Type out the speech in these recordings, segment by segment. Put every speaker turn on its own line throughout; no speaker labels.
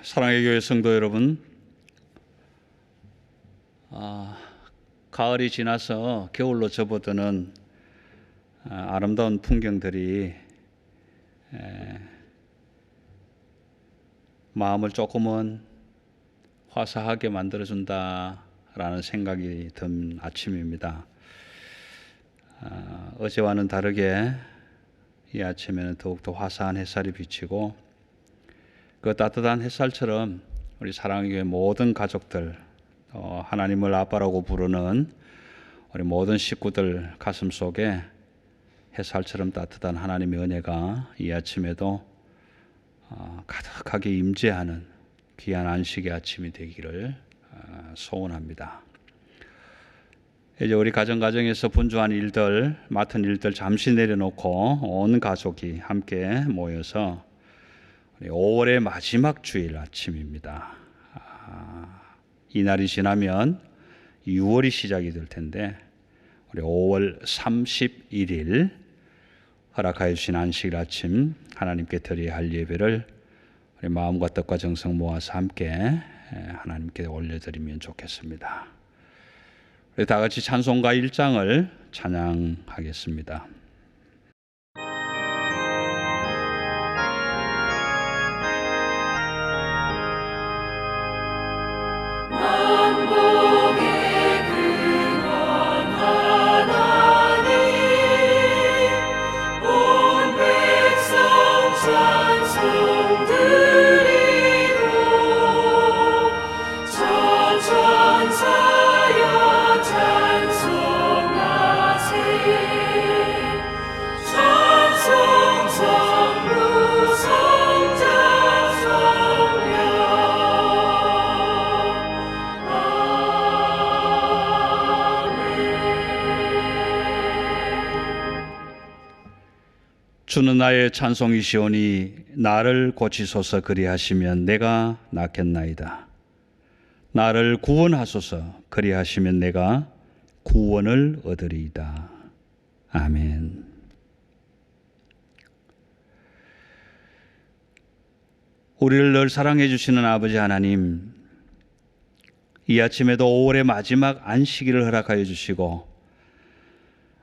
사랑의 교회 성도 여러분, 가을이 지나서 겨울로 접어드는 아름다운 풍경들이 마음을 조금은 화사하게 만들어준다라는 생각이 든 아침입니다. 어제와는 다르게 이 아침에는 더욱더 화사한 햇살이 비치고 그 따뜻한 햇살처럼 우리 사랑의 교회 모든 가족들, 하나님을 아빠라고 부르는 우리 모든 식구들 가슴 속에 햇살처럼 따뜻한 하나님의 은혜가 이 아침에도 가득하게 임재하는 귀한 안식의 아침이 되기를 소원합니다. 이제 우리 가정에서 분주한 일들, 맡은 일들 잠시 내려놓고 온 가족이 함께 모여서 5월의 마지막 주일 아침입니다. 이날이 지나면 6월이 시작이 될 텐데 우리 5월 31일 허락하여 주신 안식일 아침 하나님께 드려야 할 예배를 우리 마음과 뜻과 정성 모아서 함께 하나님께 올려드리면 좋겠습니다. 우리 다 같이 찬송가 1장을 찬양하겠습니다. 주는 나의 찬송이시오니 나를 고치소서 그리하시면 내가 낫겠나이다. 나를 구원하소서 그리하시면 내가 구원을 얻으리이다. 아멘. 우리를 늘 사랑해 주시는 아버지 하나님, 이 아침에도 5월의 마지막 안식일을 허락하여 주시고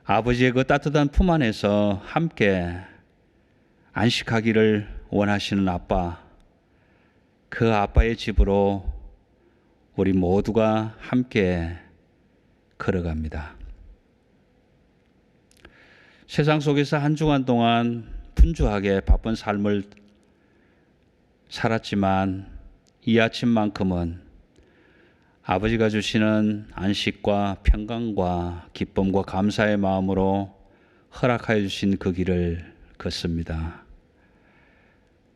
아버지의 그 따뜻한 품 안에서 함께 안식하기를 원하시는 아빠, 그 아빠의 집으로 우리 모두가 함께 걸어갑니다. 세상 속에서 한 주간 동안 분주하게 바쁜 삶을 살았지만 이 아침만큼은 아버지가 주시는 안식과 평강과 기쁨과 감사의 마음으로 허락하여 주신 그 길을 걷습니다.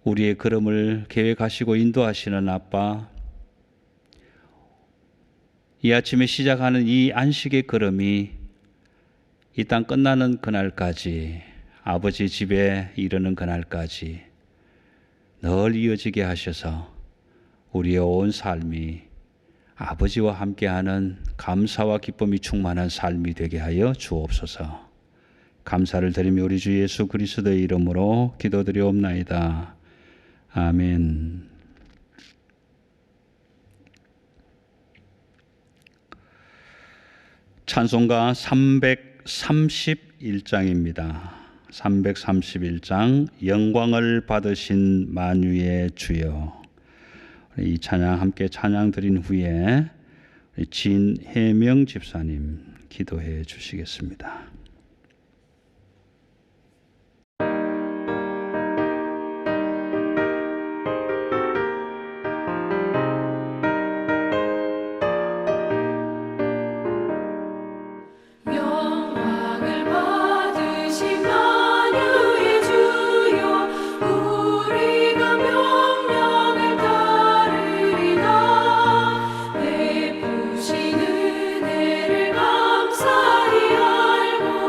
우리의 걸음을 계획하시고 인도하시는 아빠, 이 아침에 시작하는 이 안식의 걸음이 이 땅 끝나는 그날까지, 아버지 집에 이르는 그날까지 늘 이어지게 하셔서 우리의 온 삶이 아버지와 함께하는 감사와 기쁨이 충만한 삶이 되게 하여 주옵소서. 감사를 드리며 우리 주 예수 그리스도의 이름으로 기도드리옵나이다. 아멘. 찬송가 331장입니다. 331장 영광을 받으신 만유의 주여. 이 찬양 함께 찬양 드린 후에 진혜명 집사님 기도해 주시겠습니다.
은혜를 감사히 알고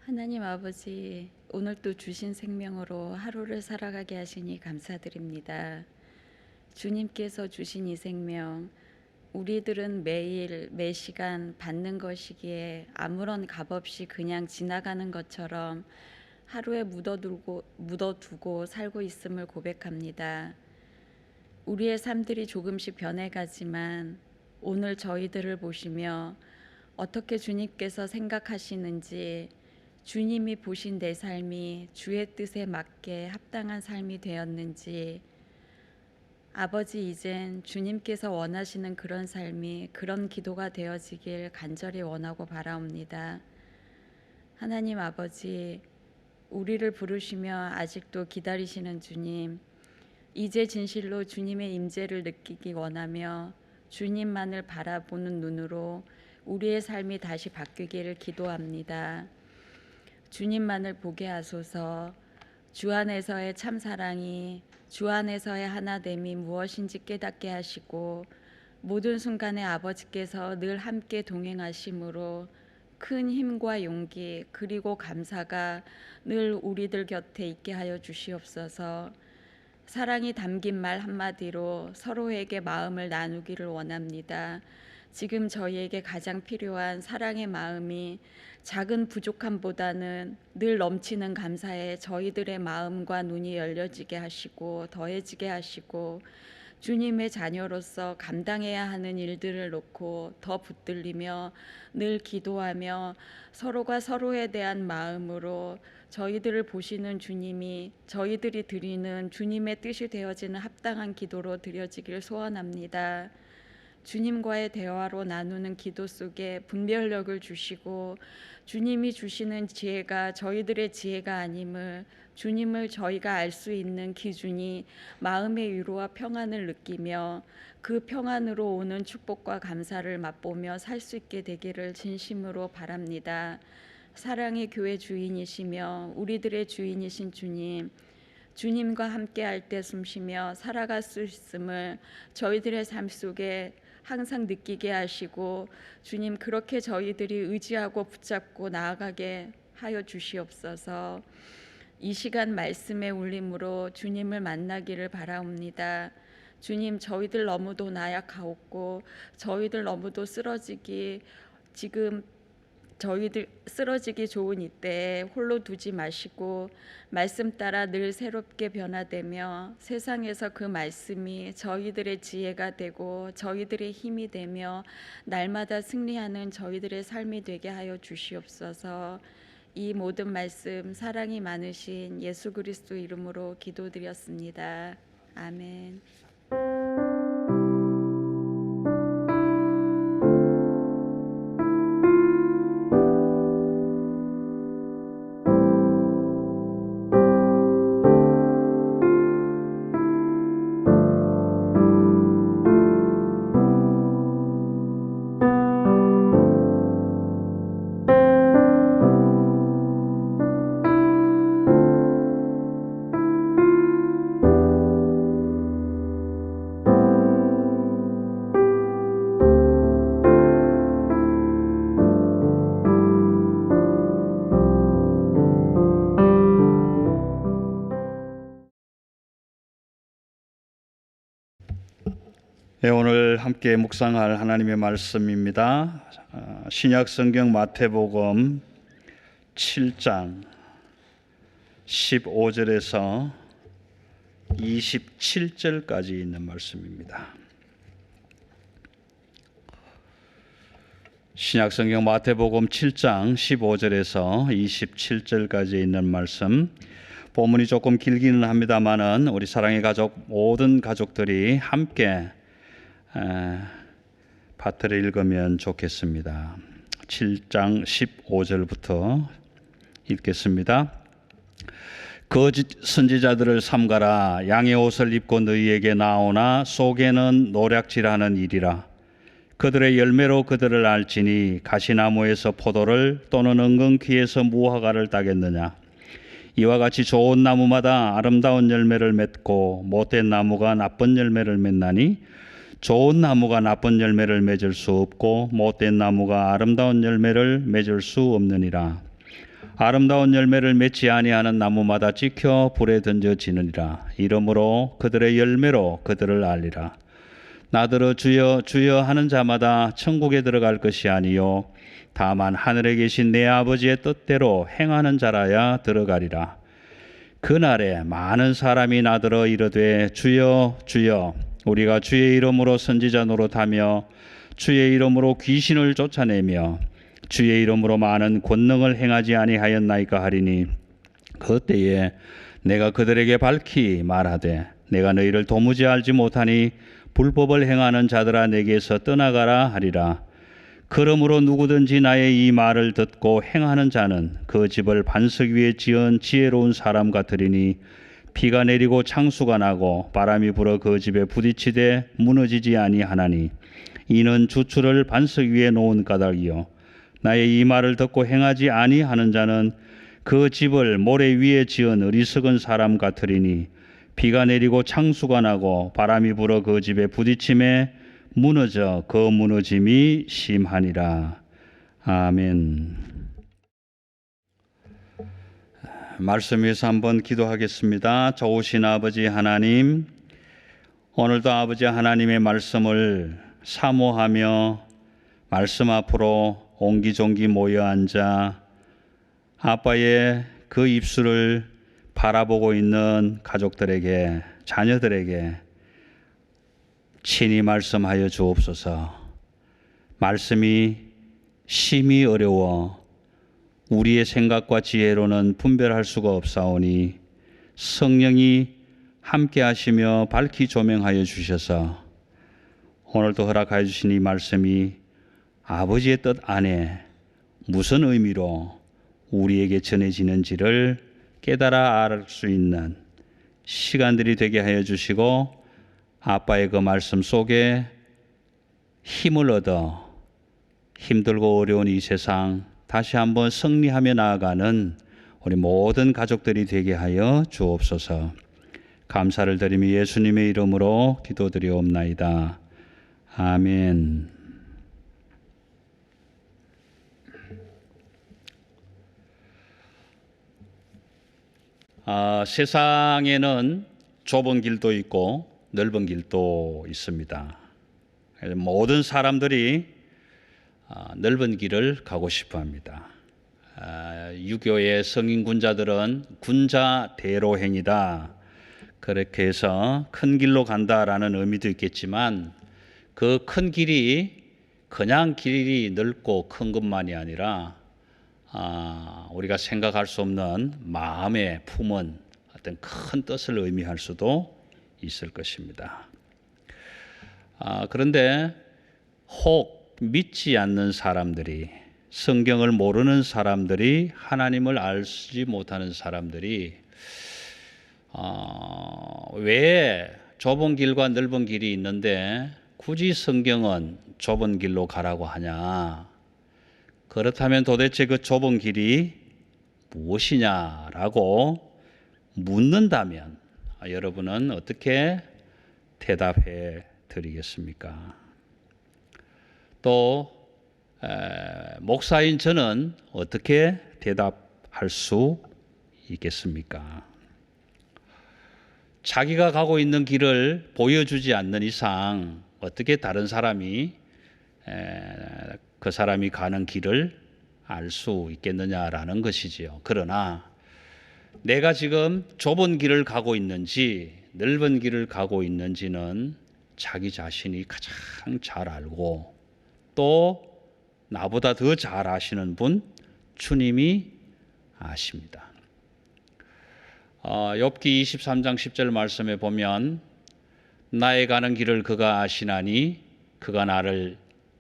하나님 아버지, 오늘 또 주신 생명으로 하루를 살아가게 하시니 감사드립니다. 주님께서 주신 이 생명, 우리들은 매일 매 시간 받는 것이기에 아무런 값 없이 그냥 지나가는 것처럼 하루에 묻어두고 살고 있음을 고백합니다. 우리의 삶들이 조금씩 변해가지만 오늘 저희들을 보시며 어떻게 주님께서 생각하시는지, 주님이 보신 내 삶이 주의 뜻에 맞게 합당한 삶이 되었는지, 아버지, 이젠 주님께서 원하시는 그런 삶이, 그런 기도가 되어지길 간절히 원하고 바라옵니다. 하나님 아버지, 우리를 부르시며 아직도 기다리시는 주님, 이제 진실로 주님의 임재를 느끼기 원하며 주님만을 바라보는 눈으로 우리의 삶이 다시 바뀌기를 기도합니다. 주님만을 보게 하소서. 주 안에서의 참 사랑이, 주 안에서의 하나됨이 무엇인지 깨닫게 하시고, 모든 순간에 아버지께서 늘 함께 동행하심으로 큰 힘과 용기 그리고 감사가 늘 우리들 곁에 있게 하여 주시옵소서. 사랑이 담긴 말 한마디로 서로에게 마음을 나누기를 원합니다. 지금 저희에게 가장 필요한 사랑의 마음이 작은 부족함보다는 늘 넘치는 감사에 저희들의 마음과 눈이 열려지게 하시고 더해지게 하시고, 주님의 자녀로서 감당해야 하는 일들을 놓고 더 붙들리며 늘 기도하며 서로가 서로에 대한 마음으로 저희들을 보시는 주님이 저희들이 드리는 주님의 뜻이 되어지는 합당한 기도로 드려지길 소원합니다. 주님과의 대화로 나누는 기도 속에 분별력을 주시고, 주님이 주시는 지혜가 저희들의 지혜가 아님을, 주님을 저희가 알 수 있는 기준이 마음의 위로와 평안을 느끼며 그 평안으로 오는 축복과 감사를 맛보며 살 수 있게 되기를 진심으로 바랍니다. 사랑의 교회 주인이시며 우리들의 주인이신 주님, 주님과 함께 할 때 숨쉬며 살아갈 수 있음을 저희들의 삶 속에 항상 느끼게 하시고, 주님, 그렇게 저희들이 의지하고 붙잡고 나아가게 하여 주시옵소서. 이 시간 말씀의 울림으로 주님을 만나기를 바라옵니다. 주님, 저희들 너무도 나약하옵고 저희들 너무도 저희들 쓰러지기 좋은 이때에 홀로 두지 마시고 말씀 따라 늘 새롭게 변화되며 세상에서 그 말씀이 저희들의 지혜가 되고 저희들의 힘이 되며 날마다 승리하는 저희들의 삶이 되게 하여 주시옵소서. 이 모든 말씀 사랑이 많으신 예수 그리스도 이름으로 기도드렸습니다. 아멘.
네, 오늘 함께 묵상할 하나님의 말씀입니다. 신약 성경 마태복음 7장 15절에서 27절까지 있는 말씀입니다. 신약 성경 마태복음 7장 15절에서 27절까지 있는 말씀, 본문이 조금 길기는 합니다만은 우리 사랑의 가족, 모든 가족들이 함께 파트를 읽으면 좋겠습니다. 7장 15절부터 읽겠습니다. 거짓 선지자들을 삼가라. 양의 옷을 입고 너희에게 나오나 속에는 노략질하는 일이라. 그들의 열매로 그들을 알지니 가시나무에서 포도를 또는 은근키에서 무화과를 따겠느냐. 이와 같이 좋은 나무마다 아름다운 열매를 맺고 못된 나무가 나쁜 열매를 맺나니 좋은 나무가 나쁜 열매를 맺을 수 없고 못된 나무가 아름다운 열매를 맺을 수 없느니라. 아름다운 열매를 맺지 아니하는 나무마다 찍혀 불에 던져지느니라. 이러므로 그들의 열매로 그들을 알리라. 나더러 주여 주여 하는 자마다 천국에 들어갈 것이 아니요 다만 하늘에 계신 내 아버지의 뜻대로 행하는 자라야 들어가리라. 그날에 많은 사람이 나더러 이르되 주여 주여 우리가 주의 이름으로 선지자 노릇하며 주의 이름으로 귀신을 쫓아내며 주의 이름으로 많은 권능을 행하지 아니하였나이까 하리니 그때에 내가 그들에게 밝히 말하되 내가 너희를 도무지 알지 못하니 불법을 행하는 자들아 내게서 떠나가라 하리라. 그러므로 누구든지 나의 이 말을 듣고 행하는 자는 그 집을 반석 위에 지은 지혜로운 사람 같으리니 비가 내리고 창수가 나고 바람이 불어 그 집에 부딪히되 무너지지 아니하나니 이는 주추를 반석 위에 놓은 까닭이요 나의 이 말을 듣고 행하지 아니하는 자는 그 집을 모래 위에 지은 어리석은 사람 같으리니 비가 내리고 창수가 나고 바람이 불어 그 집에 부딪힘에 무너져 그 무너짐이 심하니라. 아멘. 말씀 위해서 한번 기도하겠습니다. 좋으신 아버지 하나님, 오늘도 아버지 하나님의 말씀을 사모하며 말씀 앞으로 옹기종기 모여 앉아 아빠의 그 입술을 바라보고 있는 가족들에게, 자녀들에게 친히 말씀하여 주옵소서. 말씀이 심히 어려워 우리의 생각과 지혜로는 분별할 수가 없사오니 성령이 함께 하시며 밝히 조명하여 주셔서 오늘도 허락하여 주신 이 말씀이 아버지의 뜻 안에 무슨 의미로 우리에게 전해지는지를 깨달아 알 수 있는 시간들이 되게 하여 주시고 아빠의 그 말씀 속에 힘을 얻어 힘들고 어려운 이 세상 다시 한번 승리하며 나아가는 우리 모든 가족들이 되게 하여 주옵소서. 감사를 드리며 예수님의 이름으로 기도드리옵나이다. 아멘. 세상에는 좁은 길도 있고 넓은 길도 있습니다. 모든 사람들이 넓은 길을 가고 싶어 합니다. 유교의 성인 군자들은 군자 대로행이다. 그렇게 해서 큰 길로 간다라는 의미도 있겠지만 그 큰 길이 그냥 길이 넓고 큰 것만이 아니라 우리가 생각할 수 없는 마음에 품은 어떤 큰 뜻을 의미할 수도 있을 것입니다. 그런데 혹 믿지 않는 사람들이, 성경을 모르는 사람들이, 하나님을 알지 못하는 사람들이 왜 좁은 길과 넓은 길이 있는데 굳이 성경은 좁은 길로 가라고 하냐? 그렇다면 도대체 그 좁은 길이 무엇이냐라고 묻는다면 여러분은 어떻게 대답해 드리겠습니까? 또 목사인 저는 어떻게 대답할 수 있겠습니까? 자기가 가고 있는 길을 보여주지 않는 이상 어떻게 다른 사람이 그 사람이 가는 길을 알 수 있겠느냐라는 것이지요. 그러나 내가 지금 좁은 길을 가고 있는지 넓은 길을 가고 있는지는 자기 자신이 가장 잘 알고 또 나보다 더 잘 아시는 분 주님이 아십니다. 욥기 23장 10절 말씀에 보면 나의 가는 길을 그가 아시나니 그가 나를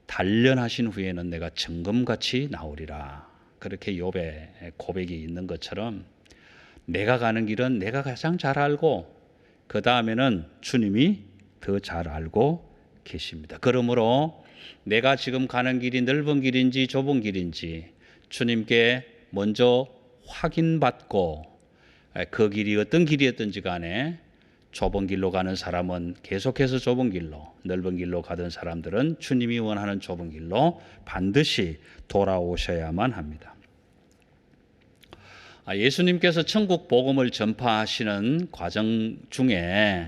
단련하신 후에는 내가 정금같이 나오리라. 그렇게 욥의 고백이 있는 것처럼 내가 가는 길은 내가 가장 잘 알고 그 다음에는 주님이 더 잘 알고 계십니다. 그러므로 내가 지금 가는 길이 넓은 길인지 좁은 길인지 주님께 먼저 확인받고 그 길이 어떤 길이었든지 간에 좁은 길로 가는 사람은 계속해서 좁은 길로, 넓은 길로 가던 사람들은 주님이 원하는 좁은 길로 반드시 돌아오셔야만 합니다. 예수님께서 천국 복음을 전파하시는 과정 중에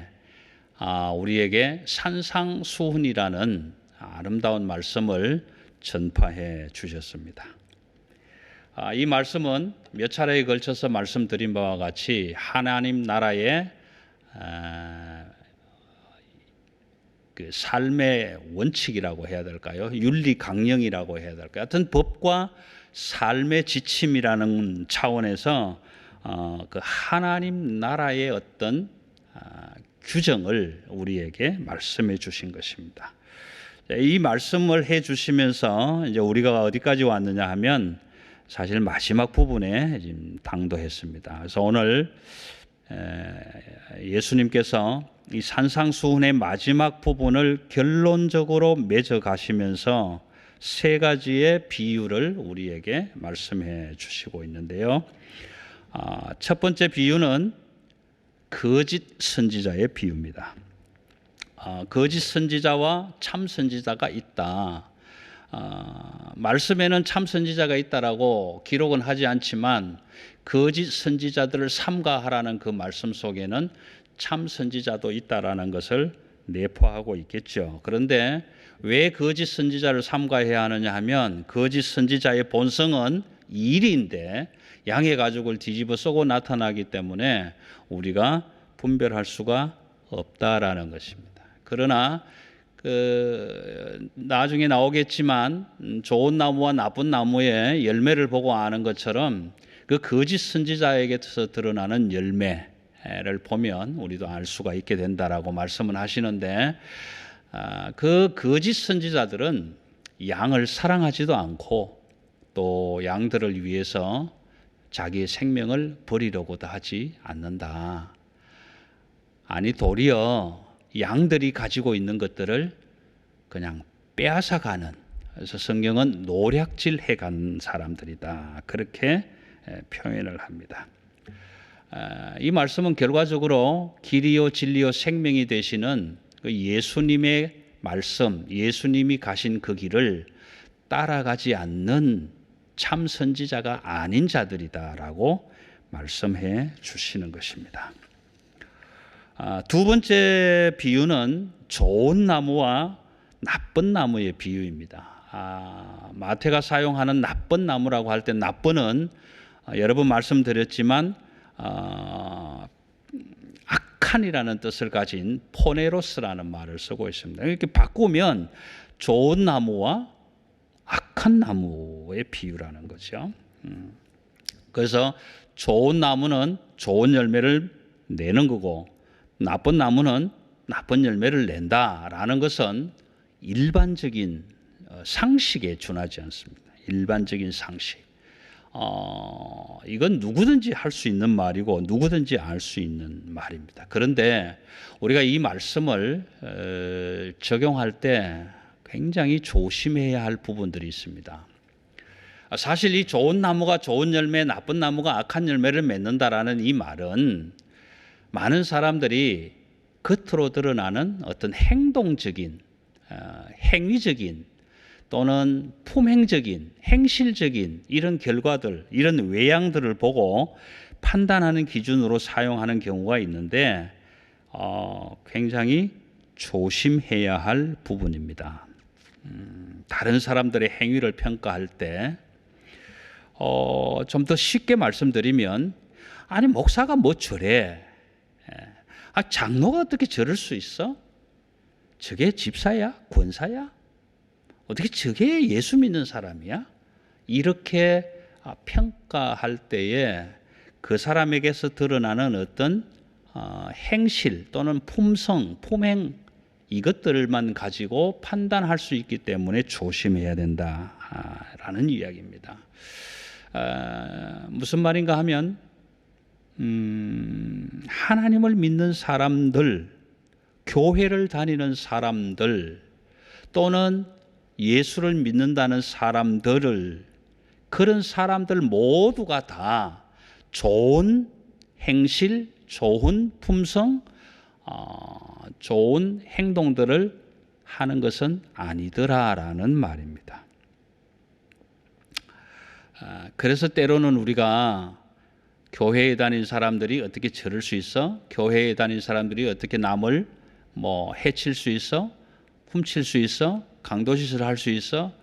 우리에게 산상수훈이라는 아름다운 말씀을 전파해 주셨습니다. 이 말씀은 몇 차례에 걸쳐서 말씀드린 바와 같이 하나님 나라의 그 삶의 원칙이라고 해야 될까요? 윤리 강령이라고 해야 될까요? 하여튼 법과 삶의 지침이라는 차원에서 그 하나님 나라의 어떤 규정을 우리에게 말씀해 주신 것입니다. 이 말씀을 해 주시면서 이제 우리가 어디까지 왔느냐 하면 사실 마지막 부분에 지금 당도했습니다. 그래서 오늘 예수님께서 이 산상수훈의 마지막 부분을 결론적으로 맺어 가시면서 세 가지의 비유를 우리에게 말씀해 주시고 있는데요. 첫 번째 비유는 거짓 선지자의 비유입니다. 거짓 선지자와 참 선지자가 있다. 말씀에는 참 선지자가 있다라고 기록은 하지 않지만 거짓 선지자들을 삼가하라는 그 말씀 속에는 참 선지자도 있다라는 것을 내포하고 있겠죠. 그런데 왜 거짓 선지자를 삼가해야 하느냐 하면 거짓 선지자의 본성은 일인데 양의 가죽을 뒤집어 쓰고 나타나기 때문에 우리가 분별할 수가 없다라는 것입니다. 그러나 나중에 나오겠지만 좋은 나무와 나쁜 나무의 열매를 보고 아는 것처럼 그 거짓 선지자에게서 드러나는 열매를 보면 우리도 알 수가 있게 된다라고 말씀을 하시는데 그 거짓 선지자들은 양을 사랑하지도 않고 또 양들을 위해서 자기의 생명을 버리려고도 하지 않는다. 아니 도리어 양들이 가지고 있는 것들을 그냥 빼앗아가는, 그래서 성경은 노략질해 간 사람들이다, 그렇게 표현을 합니다. 이 말씀은 결과적으로 길이요 진리요 생명이 되시는 예수님의 말씀, 예수님이 가신 그 길을 따라가지 않는 참 선지자가 아닌 자들이다라고 말씀해 주시는 것입니다. 두 번째 비유는 좋은 나무와 나쁜 나무의 비유입니다. 마태가 사용하는 나쁜 나무라고 할 때 나쁜은 여러 번 말씀드렸지만 악한이라는 뜻을 가진 포네로스라는 말을 쓰고 있습니다. 이렇게 바꾸면 좋은 나무와 악한 나무의 비유라는 거죠. 그래서 좋은 나무는 좋은 열매를 내는 거고 나쁜 나무는 나쁜 열매를 낸다라는 것은 일반적인 상식에 준하지 않습니다. 일반적인 상식. 이건 누구든지 할 수 있는 말이고 누구든지 알 수 있는 말입니다. 그런데 우리가 이 말씀을 적용할 때 굉장히 조심해야 할 부분들이 있습니다. 사실 이 좋은 나무가 좋은 열매, 나쁜 나무가 악한 열매를 맺는다라는 이 말은 많은 사람들이 겉으로 드러나는 어떤 행동적인, 행위적인 또는 품행적인, 행실적인 이런 결과들, 이런 외양들을 보고 판단하는 기준으로 사용하는 경우가 있는데 굉장히 조심해야 할 부분입니다. 다른 사람들의 행위를 평가할 때 좀 더 쉽게 말씀드리면 아니 목사가 뭐 저래? 장로가 어떻게 저럴 수 있어? 저게 집사야? 권사야? 어떻게 저게 예수 믿는 사람이야? 이렇게 평가할 때에 그 사람에게서 드러나는 어떤 행실 또는 품성, 품행 이것들만 가지고 판단할 수 있기 때문에 조심해야 된다라는 이야기입니다. 무슨 말인가 하면 하나님을 믿는 사람들, 교회를 다니는 사람들 또는 예수를 믿는다는 사람들을 그런 사람들 모두가 다 좋은 행실, 좋은 품성, 좋은 행동들을 하는 것은 아니더라라는 말입니다. 그래서 때로는 우리가 교회에 다닌 사람들이 어떻게 저럴 수 있어? 교회에 다닌 사람들이 어떻게 남을 해칠 수 있어? 훔칠 수 있어? 강도짓을 할 수 있어?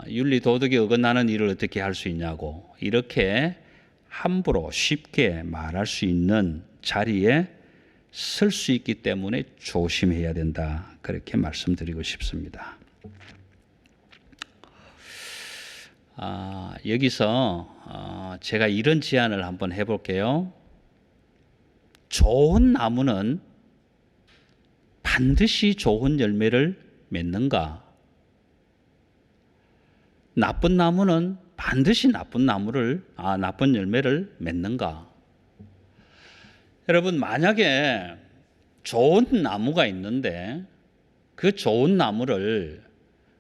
윤리 도덕에 어긋나는 일을 어떻게 할 수 있냐고, 이렇게 함부로 쉽게 말할 수 있는 자리에 설 수 있기 때문에 조심해야 된다, 그렇게 말씀드리고 싶습니다. 여기서 제가 이런 제안을 한번 해볼게요. 좋은 나무는 반드시 좋은 열매를 맺는가? 나쁜 나무는 반드시 나쁜 열매를 맺는가? 여러분, 만약에 좋은 나무가 있는데 그 좋은 나무를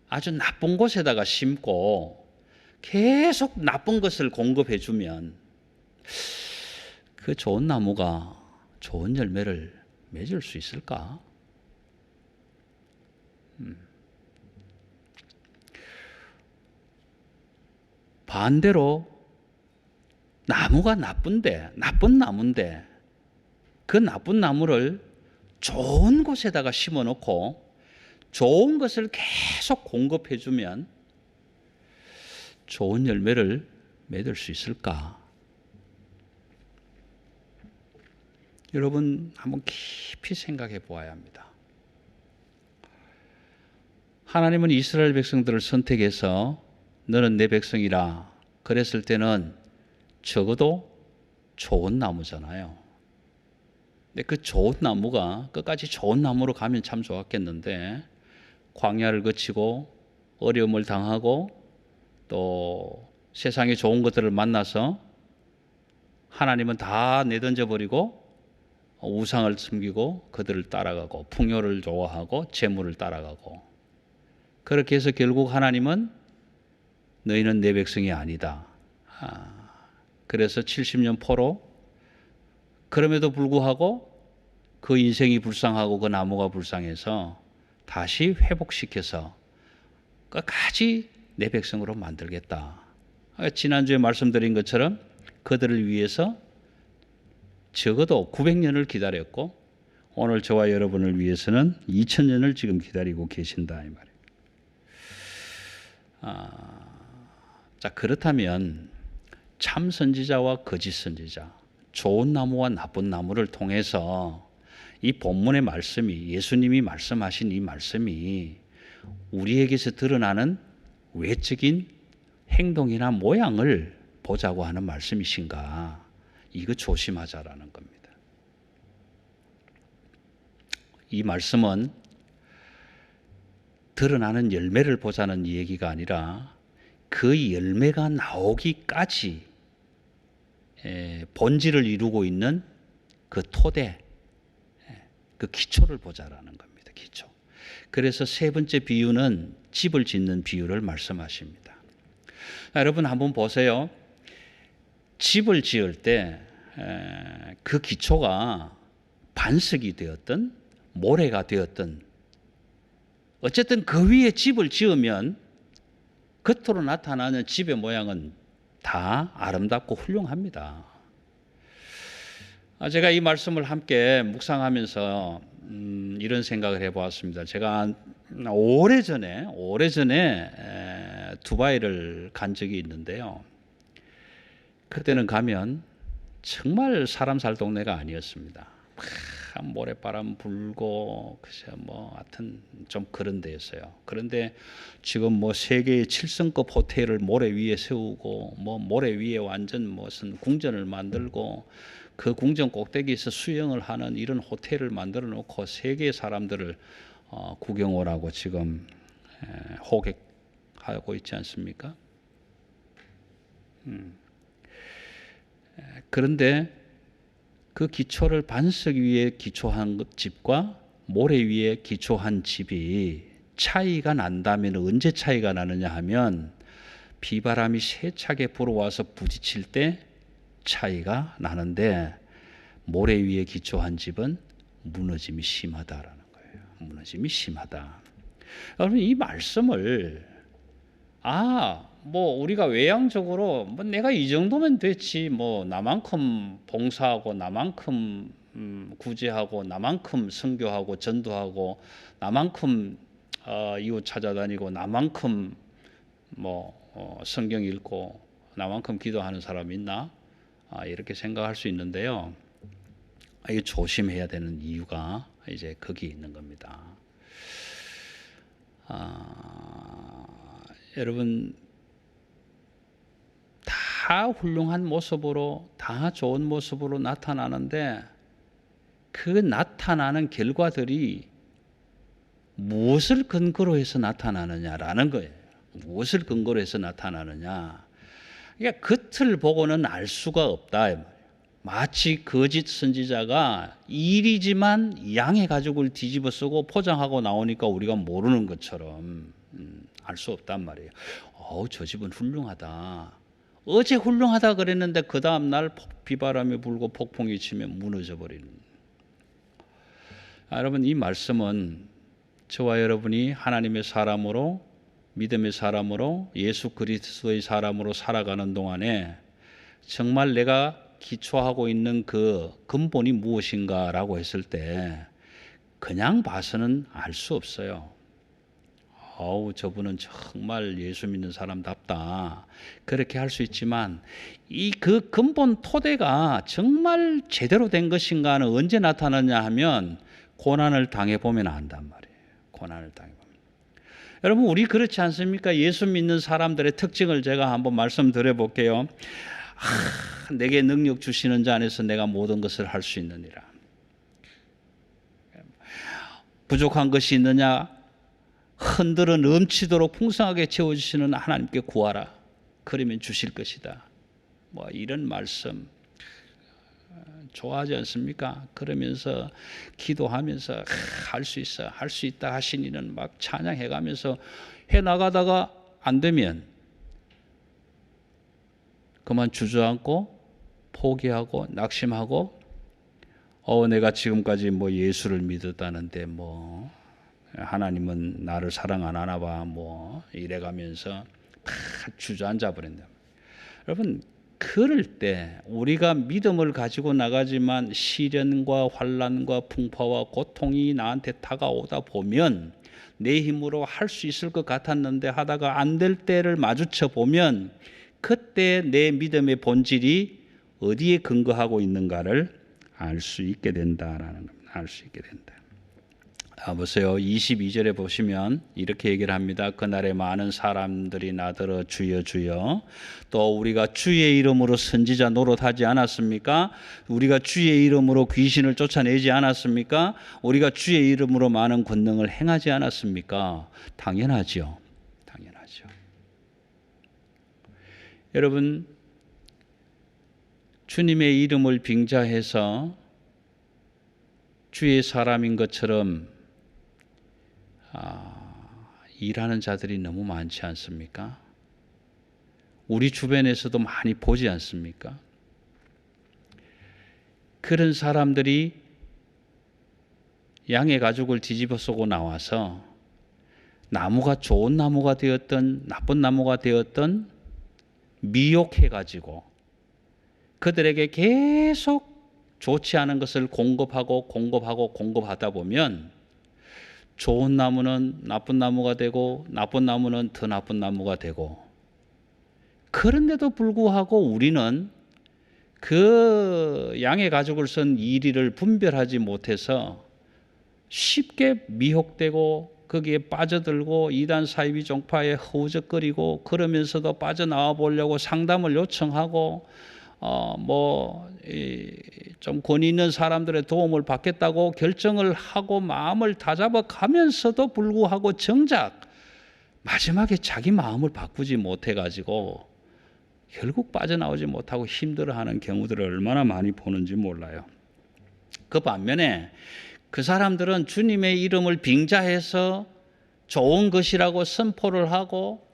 아주 나쁜 곳에다가 심고 계속 나쁜 것을 공급해 주면 그 좋은 나무가 좋은 열매를 맺을 수 있을까? 반대로 나무가 나쁜 나무인데 그 나쁜 나무를 좋은 곳에다가 심어 놓고 좋은 것을 계속 공급해 주면 좋은 열매를 맺을 수 있을까? 여러분, 한번 깊이 생각해 보아야 합니다. 하나님은 이스라엘 백성들을 선택해서 너는 내 백성이라 그랬을 때는 적어도 좋은 나무잖아요. 근데 그 좋은 나무가 끝까지 좋은 나무로 가면 참 좋았겠는데 광야를 거치고 어려움을 당하고 또 세상에 좋은 것들을 만나서 하나님은 다 내던져 버리고 우상을 섬기고 그들을 따라가고 풍요를 좋아하고 재물을 따라가고, 그렇게 해서 결국 하나님은 너희는 내 백성이 아니다. 그래서 70년 포로, 그럼에도 불구하고 그 인생이 불쌍하고 그 나무가 불쌍해서 다시 회복시켜서 끝까지 내 백성으로 만들겠다. 지난주에 말씀드린 것처럼 그들을 위해서 적어도 900년을 기다렸고 오늘 저와 여러분을 위해서는 2000년을 지금 기다리고 계신다, 이 말이에요. 자, 그렇다면 참 선지자와 거짓 선지자, 좋은 나무와 나쁜 나무를 통해서 이 본문의 말씀이, 예수님이 말씀하신 이 말씀이 우리에게서 드러나는 외적인 행동이나 모양을 보자고 하는 말씀이신가? 이거 조심하자라는 겁니다. 이 말씀은 드러나는 열매를 보자는 얘기가 아니라 그 열매가 나오기까지 본질을 이루고 있는 그 토대, 그 기초를 보자라는 겁니다. 기초. 그래서 세 번째 비유는 집을 짓는 비유를 말씀하십니다. 여러분 한번 보세요. 집을 지을 때 그 기초가 반석이 되었든 모래가 되었든 어쨌든 그 위에 집을 지으면 겉으로 나타나는 집의 모양은 다 아름답고 훌륭합니다. 제가 이 말씀을 함께 묵상하면서 이런 생각을 해보았습니다. 제가 오래전에 두바이를 간 적이 있는데요. 그때는 가면 정말 사람 살 동네가 아니었습니다. 모래바람 불고 하여튼 좀 그런 데였어요. 그런데 지금 세계의 7성급 호텔을 모래 위에 세우고 모래 위에 완전 무슨 궁전을 만들고 그 궁전 꼭대기에서 수영을 하는 이런 호텔을 만들어 놓고 세계 사람들을 구경 오라고 지금 호객하고 있지 않습니까? 그런데 그 기초를 반석 위에 기초한 집과 모래 위에 기초한 집이 차이가 난다면 언제 차이가 나느냐 하면 비바람이 세차게 불어와서 부딪힐 때 차이가 나는데 모래 위에 기초한 집은 무너짐이 심하다라는 거예요. 무너짐이 심하다. 여러분 이 말씀을 뭐 우리가 외향적으로 뭐 내가 이 정도면 됐지, 뭐 나만큼 봉사하고 나만큼 구제하고 나만큼 선교하고 전도하고 나만큼 이웃 찾아다니고 나만큼 성경 읽고 나만큼 기도하는 사람 있나? 이렇게 생각할 수 있는데요. 이게 조심해야 되는 이유가 이제 거기 있는 겁니다. 여러분, 다 훌륭한 모습으로, 다 좋은 모습으로 나타나는데 그 나타나는 결과들이 무엇을 근거로 해서 나타나느냐라는 거예요. 무엇을 근거로 해서 나타나느냐. 그러니까 겉을 보고는 알 수가 없다. 마치 거짓 선지자가 일이지만 양의 가죽을 뒤집어 쓰고 포장하고 나오니까 우리가 모르는 것처럼 알 수 없단 말이에요. 저 집은 훌륭하다. 어제 훌륭하다 그랬는데 그 다음 날 비바람이 불고 폭풍이 치면 무너져 버리는. 여러분, 이 말씀은 저와 여러분이 하나님의 사람으로, 믿음의 사람으로, 예수 그리스도의 사람으로 살아가는 동안에 정말 내가 기초하고 있는 그 근본이 무엇인가라고 했을 때 그냥 봐서는 알 수 없어요. 저분은 정말 예수 믿는 사람답다. 그렇게 할 수 있지만 이 그 근본 토대가 정말 제대로 된 것인가는 언제 나타나냐 하면 고난을 당해보면 안단 말이에요. 고난을 당해보면. 여러분, 우리 그렇지 않습니까? 예수 믿는 사람들의 특징을 제가 한번 말씀드려 볼게요. 내게 능력 주시는 자 안에서 내가 모든 것을 할 수 있느니라. 부족한 것이 있느냐? 흔들어 넘치도록 풍성하게 채워주시는 하나님께 구하라. 그러면 주실 것이다. 이런 말씀 좋아하지 않습니까? 그러면서 기도하면서 할 수 있어, 할 수 있다 하시니는 막 찬양해가면서 해나가다가 안 되면 그만 주저앉고 포기하고 낙심하고 내가 지금까지 예수를 믿었다는데 하나님은 나를 사랑 안 하나 봐 이래가면서 다 주저앉아 버린다. 여러분, 그럴 때 우리가 믿음을 가지고 나가지만 시련과 환난과 풍파와 고통이 나한테 다가오다 보면 내 힘으로 할 수 있을 것 같았는데 하다가 안 될 때를 마주쳐 보면 그때 내 믿음의 본질이 어디에 근거하고 있는가를 알 수 있게 된다라는 겁니다. 알 수 있게 된다. 보세요. 22절에 보시면 이렇게 얘기를 합니다. 그날에 많은 사람들이 나더러 주여 주여. 또 우리가 주의 이름으로 선지자 노릇하지 않았습니까? 우리가 주의 이름으로 귀신을 쫓아내지 않았습니까? 우리가 주의 이름으로 많은 권능을 행하지 않았습니까? 당연하죠. 당연하죠. 여러분, 주님의 이름을 빙자해서 주의 사람인 것처럼 일하는 자들이 너무 많지 않습니까? 우리 주변에서도 많이 보지 않습니까? 그런 사람들이 양의 가죽을 뒤집어 쓰고 나와서 나무가 좋은 나무가 되었던 나쁜 나무가 되었던 미혹해가지고 그들에게 계속 좋지 않은 것을 공급하다 보면 좋은 나무는 나쁜 나무가 되고 나쁜 나무는 더 나쁜 나무가 되고, 그런데도 불구하고 우리는 그 양의 가죽을 쓴 이리를 분별하지 못해서 쉽게 미혹되고 거기에 빠져들고 이단 사이비 종파에 허우적거리고, 그러면서도 빠져나와 보려고 상담을 요청하고 좀 권위 있는 사람들의 도움을 받겠다고 결정을 하고 마음을 다잡아 가면서도 불구하고 정작 마지막에 자기 마음을 바꾸지 못해가지고 결국 빠져나오지 못하고 힘들어하는 경우들을 얼마나 많이 보는지 몰라요. 그 반면에 그 사람들은 주님의 이름을 빙자해서 좋은 것이라고 선포를 하고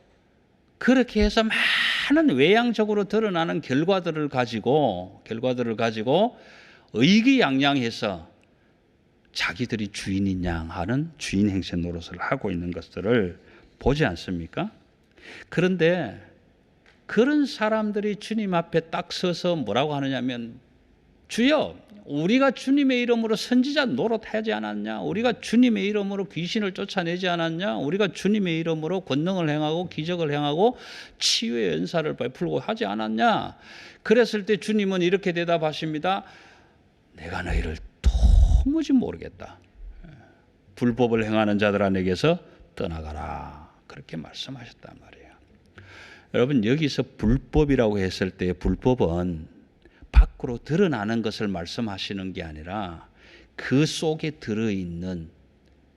그렇게 해서 많은 외향적으로 드러나는 결과들을 가지고 의기양양해서 자기들이 주인인 양 하는 주인 행세 노릇을 하고 있는 것들을 보지 않습니까? 그런데 그런 사람들이 주님 앞에 딱 서서 뭐라고 하느냐면, 주여, 우리가 주님의 이름으로 선지자 노릇하지 않았냐? 우리가 주님의 이름으로 귀신을 쫓아내지 않았냐? 우리가 주님의 이름으로 권능을 행하고 기적을 행하고 치유의 은사를 베풀고 하지 않았냐? 그랬을 때 주님은 이렇게 대답하십니다. 내가 너희를 도무지 모르겠다. 불법을 행하는 자들아 내게서 떠나가라. 그렇게 말씀하셨단 말이에요. 여러분, 여기서 불법이라고 했을 때 불법은 밖으로 드러나는 것을 말씀하시는 게 아니라 그 속에 들어있는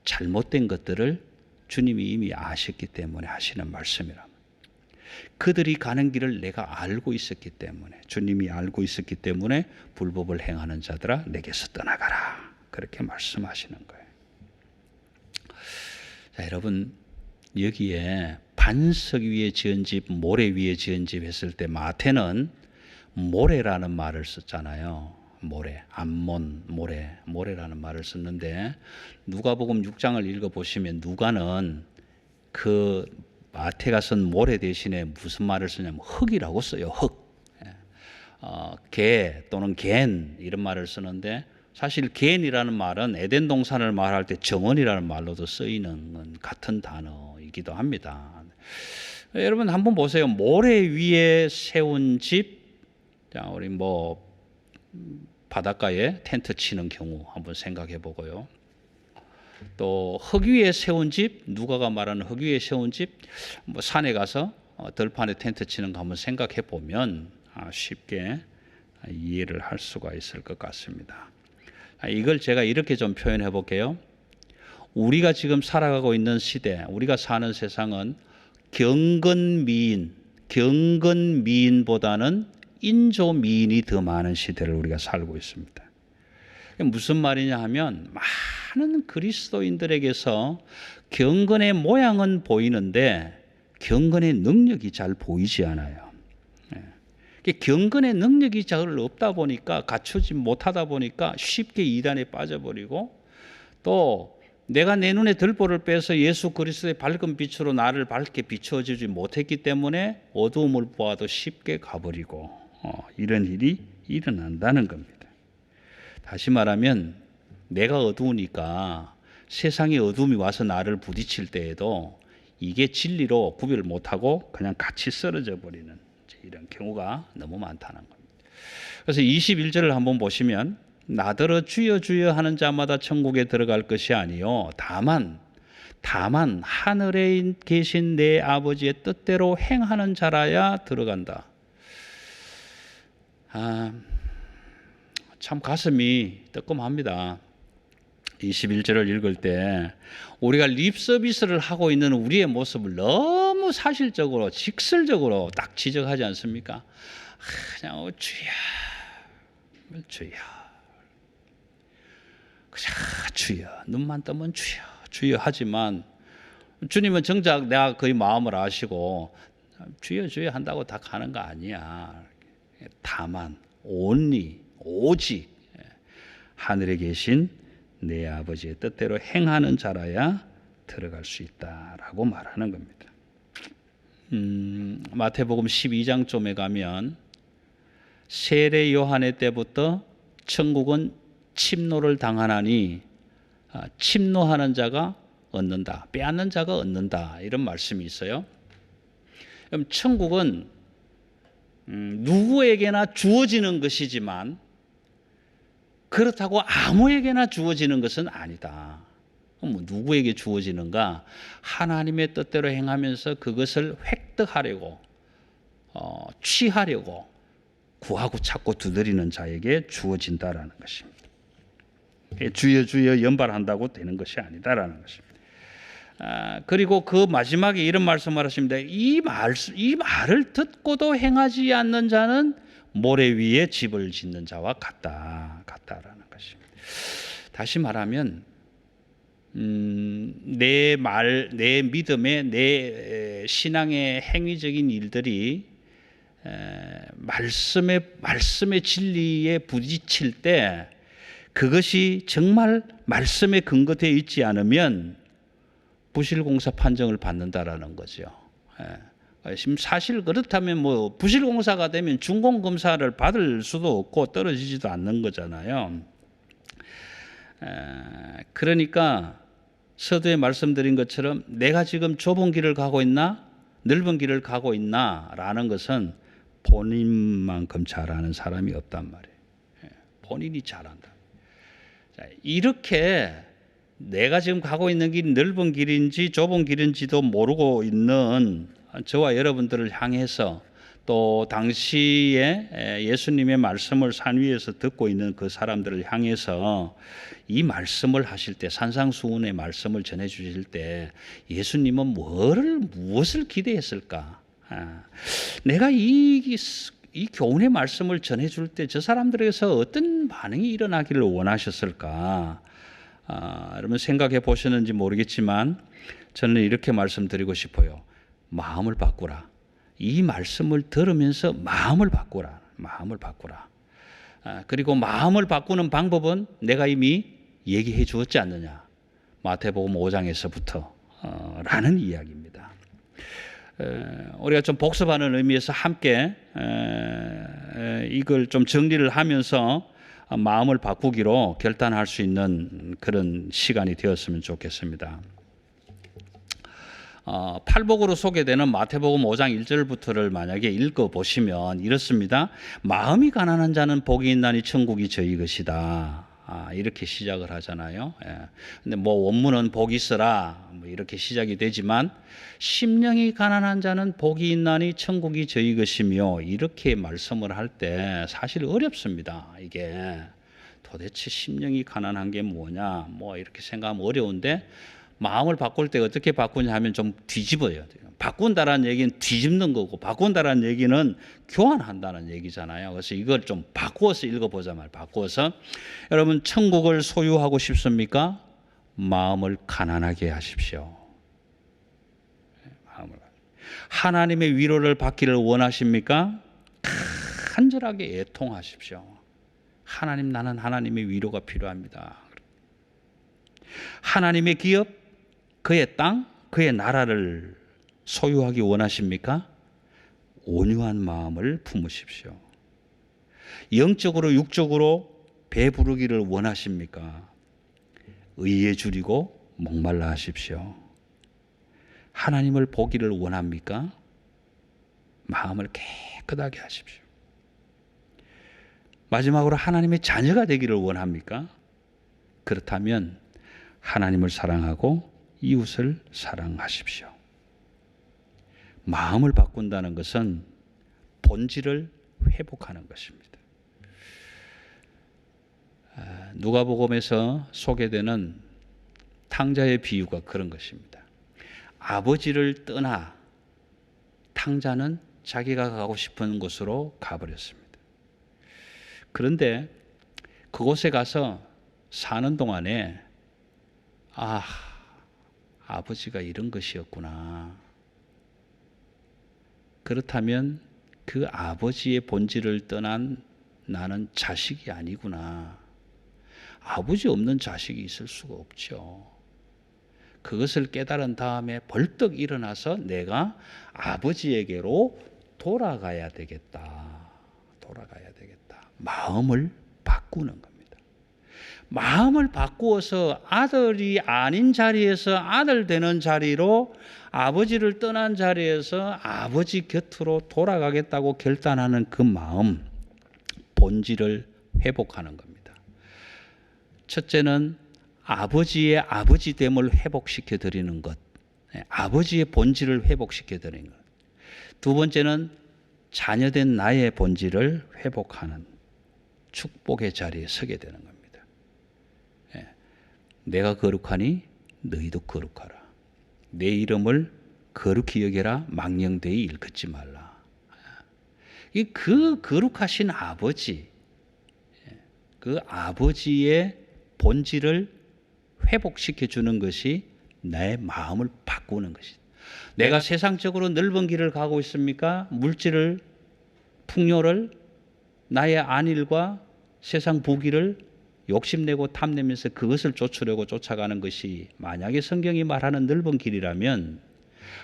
잘못된 것들을 주님이 이미 아셨기 때문에 하시는 말씀이라. 그들이 가는 길을 내가 알고 있었기 때문에, 주님이 알고 있었기 때문에 불법을 행하는 자들아 내게서 떠나가라. 그렇게 말씀하시는 거예요. 자, 여러분, 여기에 반석 위에 지은 집, 모래 위에 지은 집 했을 때 마태는 모래라는 말을 썼잖아요. 모래, 암몬, 모래라는 말을 썼는데, 누가복음 6장을 읽어보시면 누가는 그 마태가 쓴 모래 대신에 무슨 말을 쓰냐면 흙이라고 써요. 흙. 개 또는 갠 이런 말을 쓰는데, 사실 갠이라는 말은 에덴 동산을 말할 때 정원이라는 말로도 쓰이는 같은 단어이기도 합니다. 여러분 한번 보세요. 모래 위에 세운 집, 자, 우리 바닷가에 텐트 치는 경우 한번 생각해 보고요. 또 흙 위에 세운 집, 누가가 말하는 흙 위에 세운 집, 산에 가서 들판에 텐트 치는 거 한번 생각해 보면 쉽게 이해를 할 수가 있을 것 같습니다. 이걸 제가 이렇게 좀 표현해 볼게요. 우리가 지금 살아가고 있는 시대, 우리가 사는 세상은 경건미인보다는 인조미인이 더 많은 시대를 우리가 살고 있습니다. 무슨 말이냐 하면, 많은 그리스도인들에게서 경건의 모양은 보이는데 경건의 능력이 잘 보이지 않아요. 경건의 능력이 잘 없다 보니까, 갖추지 못하다 보니까 쉽게 이단에 빠져버리고, 또 내가 내 눈에 들보를 빼서 예수 그리스도의 밝은 빛으로 나를 밝게 비춰주지 못했기 때문에 어두움을 보아도 쉽게 가버리고, 이런 일이 일어난다는 겁니다. 다시 말하면 내가 어두우니까 세상의 어둠이 와서 나를 부딪힐 때에도 이게 진리로 구별 못하고 그냥 같이 쓰러져 버리는 이런 경우가 너무 많다는 겁니다. 그래서 21절을 한번 보시면, 나더러 주여 주여 하는 자마다 천국에 들어갈 것이 아니요 다만 하늘에 계신 내 아버지의 뜻대로 행하는 자라야 들어간다. 참 가슴이 뜨끔합니다. 21절을 읽을 때 우리가 립서비스를 하고 있는 우리의 모습을 너무 사실적으로 직설적으로 딱 지적하지 않습니까? 그냥 주여 그냥 주여, 눈만 뜨면 주여 하지만, 주님은 정작 내가 그의 마음을 아시고 주여 한다고 다 가는 거 아니야. 다만 오직 하늘에 계신 내 아버지의 뜻대로 행하는 자라야 들어갈 수 있다라고 말하는 겁니다. 마태복음 12장쯤에 가면, 세례 요한의 때부터 천국은 침노를 당하나니 침노하는 자가 얻는다, 빼앗는 자가 얻는다, 이런 말씀이 있어요. 그럼 천국은 누구에게나 주어지는 것이지만 그렇다고 아무에게나 주어지는 것은 아니다. 누구에게 주어지는가? 하나님의 뜻대로 행하면서 그것을 획득하려고, 취하려고 구하고 찾고 두드리는 자에게 주어진다라는 것입니다. 주여 연발한다고 되는 것이 아니다라는 것입니다. 그리고 그 마지막에 이런 말씀을 하십니다. 이 말을 듣고도 행하지 않는 자는 모래 위에 집을 짓는 자와 같다라는 것입니다. 다시 말하면 내 믿음의, 내 신앙의 행위적인 일들이 말씀의 진리에 부딪힐 때 그것이 정말 말씀에 근거되어 있지 않으면 부실공사 판정을 받는다라는 거죠. 지금 사실 그렇다면 뭐 부실공사가 되면 준공검사를 받을 수도 없고 떨어지지도 않는 거잖아요. 그러니까 서두에 말씀드린 것처럼 내가 지금 좁은 길을 가고 있나 넓은 길을 가고 있나라는 것은 본인만큼 잘 아는 사람이 없단 말이에요. 본인이 잘 안다. 자, 이렇게 내가 지금 가고 있는 길이 넓은 길인지 좁은 길인지도 모르고 있는 저와 여러분들을 향해서 또 당시에 예수님의 말씀을 산 위에서 듣고 있는 그 사람들을 향해서 이 말씀을 하실 때, 산상수훈의 말씀을 전해 주실 때 예수님은 무엇을 기대했을까? 내가 이 교훈의 말씀을 전해 줄 때 저 사람들에게서 어떤 반응이 일어나기를 원하셨을까? 여러분 생각해 보셨는지 모르겠지만 저는 이렇게 말씀드리고 싶어요. 마음을 바꾸라. 이 말씀을 들으면서 마음을 바꾸라. 마음을 바꾸라. 그리고 마음을 바꾸는 방법은 내가 이미 얘기해 주었지 않느냐. 마태복음 5장에서부터 라는 이야기입니다. 우리가 좀 복습하는 의미에서 함께 이걸 좀 정리를 하면서 마음을 바꾸기로 결단할 수 있는 그런 시간이 되었으면 좋겠습니다. 팔복으로 소개되는 마태복음 5장 1절부터를 만약에 읽어보시면 이렇습니다. 마음이 가난한 자는 복이 있나니 천국이 저희 것이다. 이렇게 시작을 하잖아요. 근데 뭐 원문은 복이 있으라 뭐 이렇게 시작이 되지만 심령이 가난한 자는 복이 있나니 천국이 저희 것이며 이렇게 말씀을 할 때 사실 어렵습니다. 이게 도대체 심령이 가난한 게 뭐냐 뭐 이렇게 생각하면 어려운데 마음을 바꿀 때 어떻게 바꾸냐 하면 좀 뒤집어야 돼요. 바꾼다라는 얘기는 뒤집는 거고 바꾼다라는 얘기는 교환한다는 얘기잖아요. 그래서 이걸 좀 바꾸어서 읽어보자 말. 바꾸어서 여러분 천국을 소유하고 싶습니까? 마음을 가난하게 하십시오. 하나님의 위로를 받기를 원하십니까? 간절하게 애통하십시오. 하나님 나는 하나님의 위로가 필요합니다. 하나님의 기업, 그의 땅, 그의 나라를 소유하기 원하십니까? 온유한 마음을 품으십시오. 영적으로 육적으로 배부르기를 원하십니까? 의에 줄이고 목말라 하십시오. 하나님을 보기를 원합니까? 마음을 깨끗하게 하십시오. 마지막으로 하나님의 자녀가 되기를 원합니까? 그렇다면 하나님을 사랑하고 이웃을 사랑하십시오. 마음을 바꾼다는 것은 본질을 회복하는 것입니다. 누가복음에서 소개되는 탕자의 비유가 그런 것입니다. 아버지를 떠나 탕자는 자기가 가고 싶은 곳으로 가버렸습니다. 그런데 그곳에 가서 사는 동안에 아버지가 이런 것이었구나. 그렇다면 그 아버지의 본질을 떠난 나는 자식이 아니구나. 아버지 없는 자식이 있을 수가 없죠. 그것을 깨달은 다음에 벌떡 일어나서 내가 아버지에게로 돌아가야 되겠다. 돌아가야 되겠다. 마음을 바꾸는 겁니다. 마음을 바꾸어서 아들이 아닌 자리에서 아들 되는 자리로 아버지를 떠난 자리에서 아버지 곁으로 돌아가겠다고 결단하는 그 마음, 본질을 회복하는 겁니다. 첫째는 아버지의 아버지됨을 회복시켜 드리는 것, 아버지의 본질을 회복시켜 드리는 것. 두 번째는 자녀된 나의 본질을 회복하는 축복의 자리에 서게 되는 겁니다. 내가 거룩하니 너희도 거룩하라. 내 이름을 거룩히 여겨라. 망령되이 일컫지 말라. 그 거룩하신 아버지, 그 아버지의 본질을 회복시켜 주는 것이 내 마음을 바꾸는 것이다. 내가 세상적으로 넓은 길을 가고 있습니까? 물질을, 풍요를, 나의 안일과 세상 부귀를 욕심내고 탐내면서 그것을 쫓으려고 쫓아가는 것이 만약에 성경이 말하는 넓은 길이라면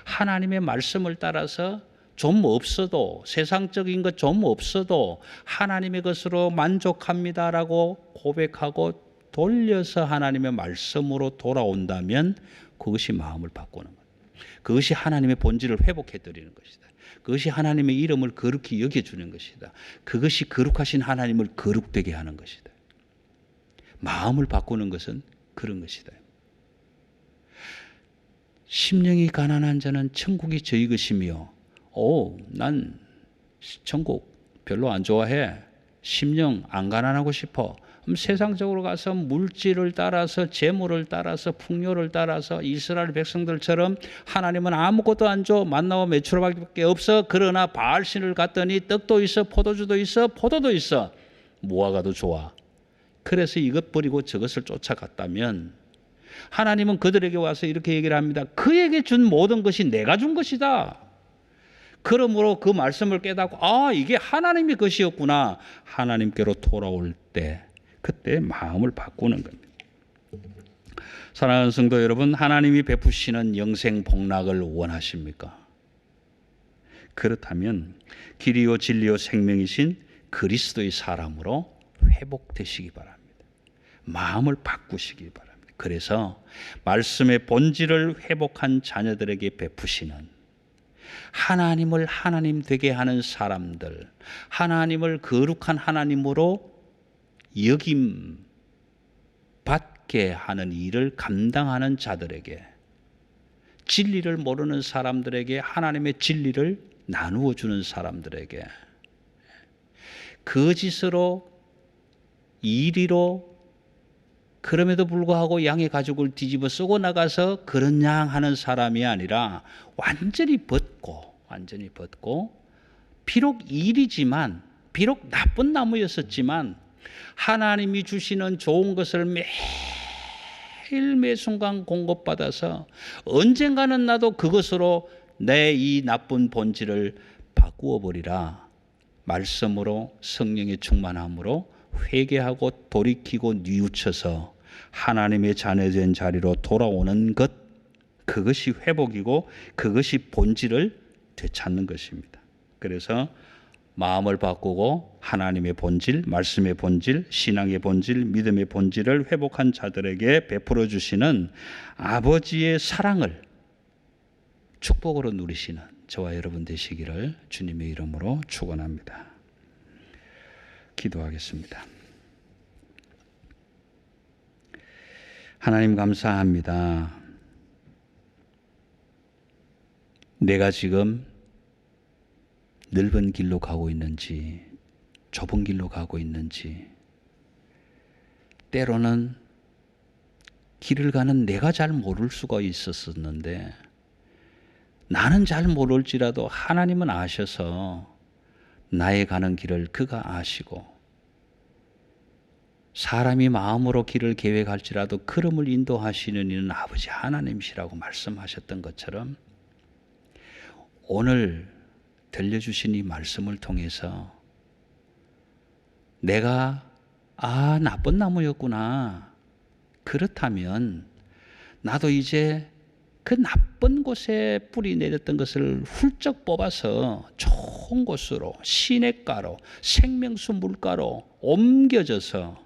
하나님의 말씀을 따라서 좀 없어도, 세상적인 것 좀 없어도 하나님의 것으로 만족합니다라고 고백하고 돌려서 하나님의 말씀으로 돌아온다면 그것이 마음을 바꾸는 것. 그것이 하나님의 본질을 회복해 드리는 것이다. 그것이 하나님의 이름을 거룩히 여겨주는 것이다. 그것이 거룩하신 하나님을 거룩되게 하는 것이다. 마음을 바꾸는 것은 그런 것이다. 심령이 가난한 자는 천국이 저희 것이며, 난 천국 별로 안 좋아해. 심령 안 가난하고 싶어. 그럼 세상적으로 가서 물질을 따라서, 재물을 따라서, 풍요를 따라서 이스라엘 백성들처럼 하나님은 아무것도 안 줘. 만나와 메추라밖에 없어. 그러나 바알신을 갔더니 떡도 있어, 포도주도 있어, 포도도 있어. 무화과도 좋아. 그래서 이것 버리고 저것을 쫓아갔다면 하나님은 그들에게 와서 이렇게 얘기를 합니다. 그에게 준 모든 것이 내가 준 것이다. 그러므로 그 말씀을 깨닫고 이게 하나님의 것이었구나. 하나님께로 돌아올 때 그때 마음을 바꾸는 겁니다. 사랑하는 성도 여러분, 하나님이 베푸시는 영생 복락을 원하십니까? 그렇다면 길이요 진리요 생명이신 그리스도의 사람으로 회복되시기 바랍니다. 마음을 바꾸시기 바랍니다. 그래서 말씀의 본질을 회복한 자녀들에게 베푸시는 하나님을 하나님 되게 하는 사람들, 하나님을 거룩한 하나님으로 여김 받게 하는 일을 감당하는 자들에게, 진리를 모르는 사람들에게 하나님의 진리를 나누어 주는 사람들에게, 거짓으로 이리로 그럼에도 불구하고 양의 가죽을 뒤집어 쓰고 나가서 그런 양 하는 사람이 아니라 완전히 벗고 비록 일이지만, 비록 나쁜 나무였었지만 하나님이 주시는 좋은 것을 매일 매 순간 공급받아서 언젠가는 나도 그것으로 내 이 나쁜 본질을 바꾸어 버리라. 말씀으로, 성령의 충만함으로 회개하고 돌이키고 뉘우쳐서 하나님의 자녀된 자리로 돌아오는 것, 그것이 회복이고 그것이 본질을 되찾는 것입니다. 그래서 마음을 바꾸고 하나님의 본질, 말씀의 본질, 신앙의 본질, 믿음의 본질을 회복한 자들에게 베풀어 주시는 아버지의 사랑을 축복으로 누리시는 저와 여러분 되시기를 주님의 이름으로 축원합니다. 기도하겠습니다. 하나님 감사합니다. 내가 지금 넓은 길로 가고 있는지 좁은 길로 가고 있는지, 때로는 길을 가는 내가 잘 모를 수가 있었는데 나는 잘 모를지라도 하나님은 아셔서 나의 가는 길을 그가 아시고, 사람이 마음으로 길을 계획할지라도 걸음을 인도하시는 이는 아버지 하나님이시라고 말씀하셨던 것처럼 오늘 들려주신 이 말씀을 통해서 내가 나쁜 나무였구나. 그렇다면 나도 이제 그 나쁜 곳에 뿌리 내렸던 것을 훌쩍 뽑아서 좋은 곳으로, 시냇가로, 생명수 물가로 옮겨져서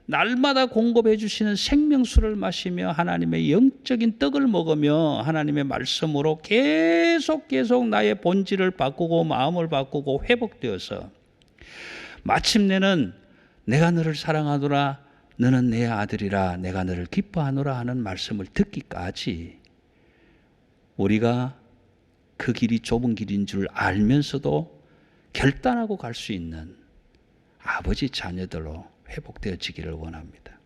날마다 공급해 주시는 생명수를 마시며 하나님의 영적인 떡을 먹으며 하나님의 말씀으로 계속 나의 본질을 바꾸고 마음을 바꾸고 회복되어서 마침내는 내가 너를 사랑하노라, 너는 내 아들이라, 내가 너를 기뻐하노라 하는 말씀을 듣기까지 우리가 그 길이 좁은 길인 줄 알면서도 결단하고 갈 수 있는 아버지 자녀들로 회복되어지기를 원합니다.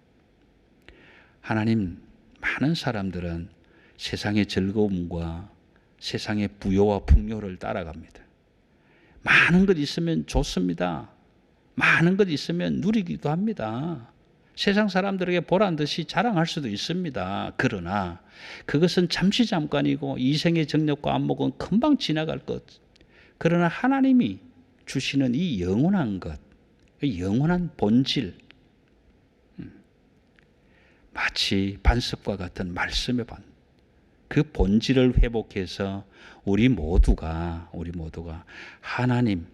하나님, 많은 사람들은 세상의 즐거움과 세상의 부요와 풍요를 따라갑니다. 많은 것 있으면 좋습니다. 많은 것 있으면 누리기도 합니다. 세상 사람들에게 보란 듯이 자랑할 수도 있습니다. 그러나 그것은 잠시 잠깐이고 이생의 정력과 안목은 금방 지나갈 것. 그러나 하나님이 주시는 이 영원한 것, 영원한 본질, 마치 반석과 같은 말씀의 반, 그 본질을 회복해서 우리 모두가 하나님,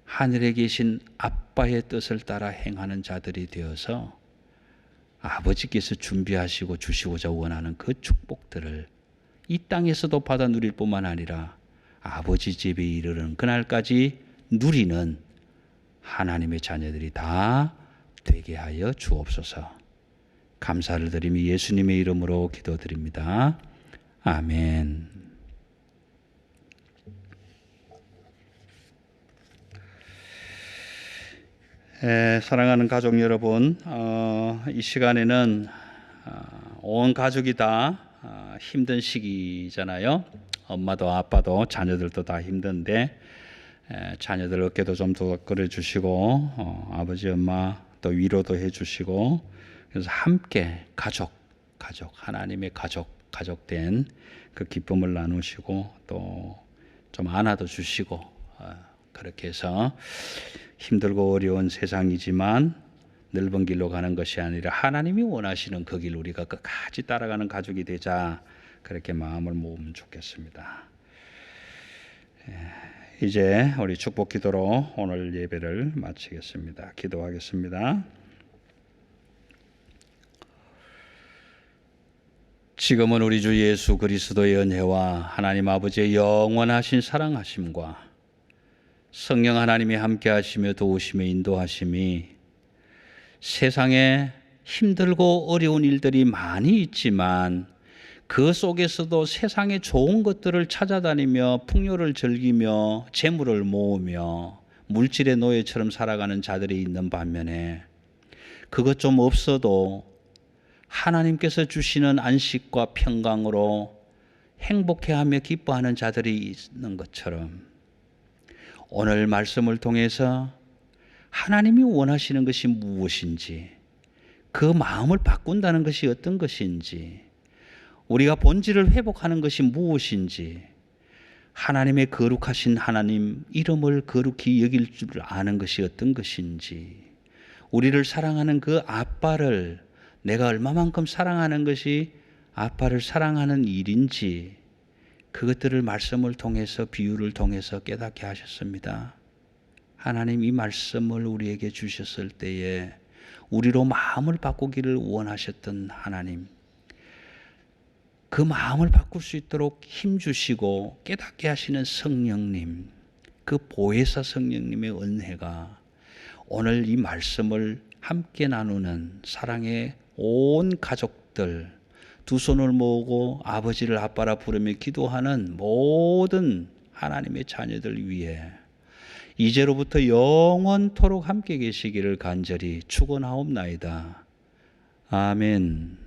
하늘에 계신 아빠의 뜻을 따라 행하는 자들이 되어서 아버지께서 준비하시고 주시고자 원하는 그 축복들을 이 땅에서도 받아 누릴 뿐만 아니라 아버지 집에 이르는 그날까지 누리는 하나님의 자녀들이 다 되게 하여 주옵소서. 감사를 드리며 예수님의 이름으로 기도드립니다. 아멘. 사랑하는 가족 여러분, 이 시간에는 온 가족이 다 힘든 시기잖아요. 엄마도 아빠도 자녀들도 다 힘든데 자녀들 어깨도 좀 더 주시고 아버지 엄마 또 위로도 해주시고, 그래서 함께 가족 하나님의 가족된 그 기쁨을 나누시고 또 좀 안아도 주시고, 그렇게 해서 힘들고 어려운 세상이지만 넓은 길로 가는 것이 아니라 하나님이 원하시는 그 길 우리가 끝까지 따라가는 가족이 되자, 그렇게 마음을 모으면 좋겠습니다. 이제 우리 축복 기도로 오늘 예배를 마치겠습니다. 기도하겠습니다. 지금은 우리 주 예수 그리스도의 은혜와 하나님 아버지의 영원하신 사랑하심과 성령 하나님이 함께 하시며 도우시며 인도하심이 세상에 힘들고 어려운 일들이 많이 있지만 그 속에서도 세상의 좋은 것들을 찾아다니며 풍요를 즐기며 재물을 모으며 물질의 노예처럼 살아가는 자들이 있는 반면에 그것 좀 없어도 하나님께서 주시는 안식과 평강으로 행복해하며 기뻐하는 자들이 있는 것처럼 오늘 말씀을 통해서 하나님이 원하시는 것이 무엇인지, 그 마음을 바꾼다는 것이 어떤 것인지, 우리가 본질을 회복하는 것이 무엇인지, 하나님의 거룩하신 하나님 이름을 거룩히 여길 줄 아는 것이 어떤 것인지, 우리를 사랑하는 그 아빠를 내가 얼마만큼 사랑하는 것이 아빠를 사랑하는 일인지, 그것들을 말씀을 통해서 비유를 통해서 깨닫게 하셨습니다. 하나님 이 말씀을 우리에게 주셨을 때에 우리로 마음을 바꾸기를 원하셨던 하나님, 그 마음을 바꿀 수 있도록 힘주시고 깨닫게 하시는 성령님, 그 보혜사 성령님의 은혜가 오늘 이 말씀을 함께 나누는 사랑의 온 가족들, 두 손을 모으고 아버지를 아빠라 부르며 기도하는 모든 하나님의 자녀들 위해 이제로부터 영원토록 함께 계시기를 간절히 축원하옵나이다. 아멘.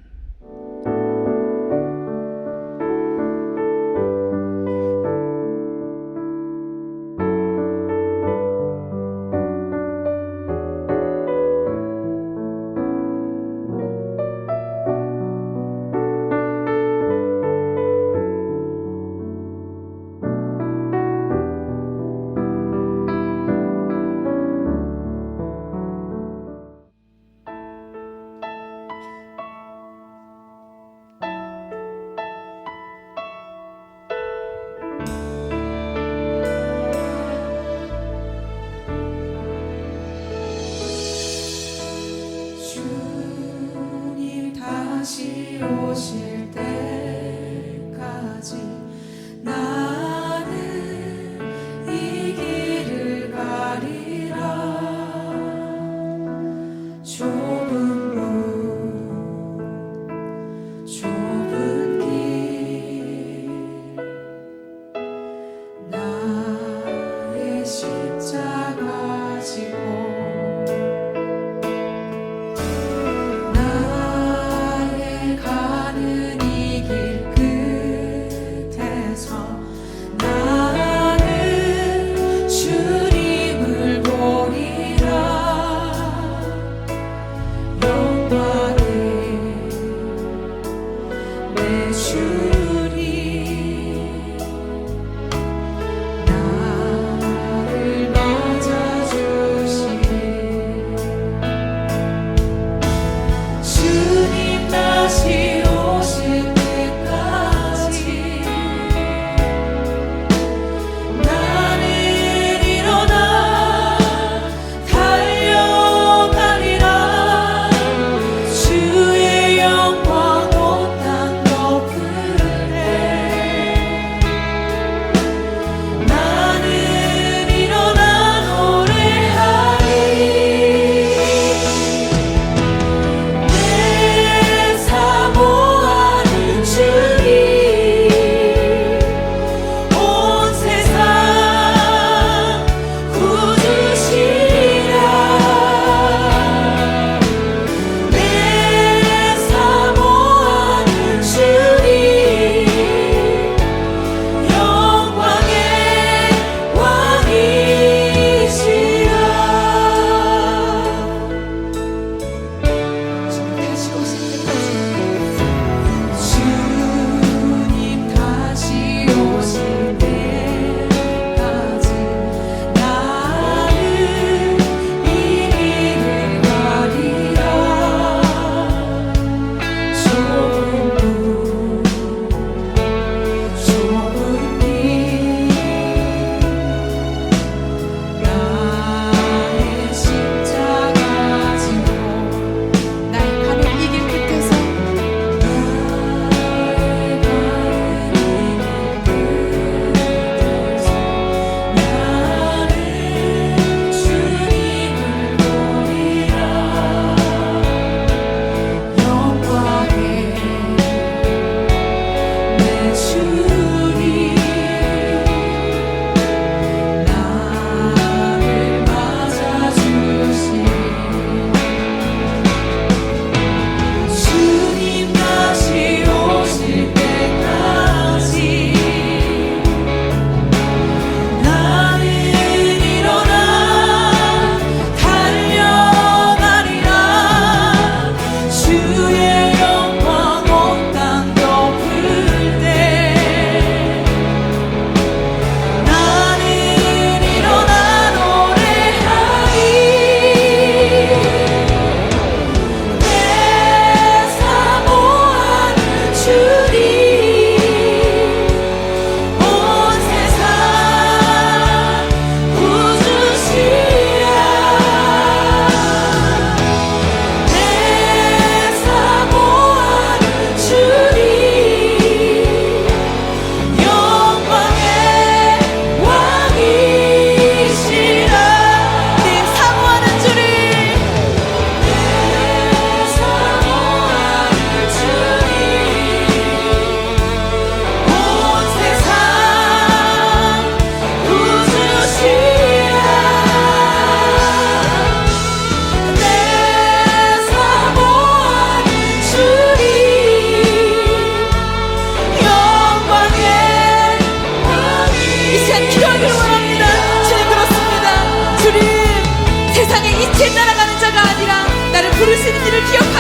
주님 다시 오실 때까지 나는 이 길을 가리라. 좁은 문 좁은 길 나의 십자가 지고 나의 가는
기억하시옵소서.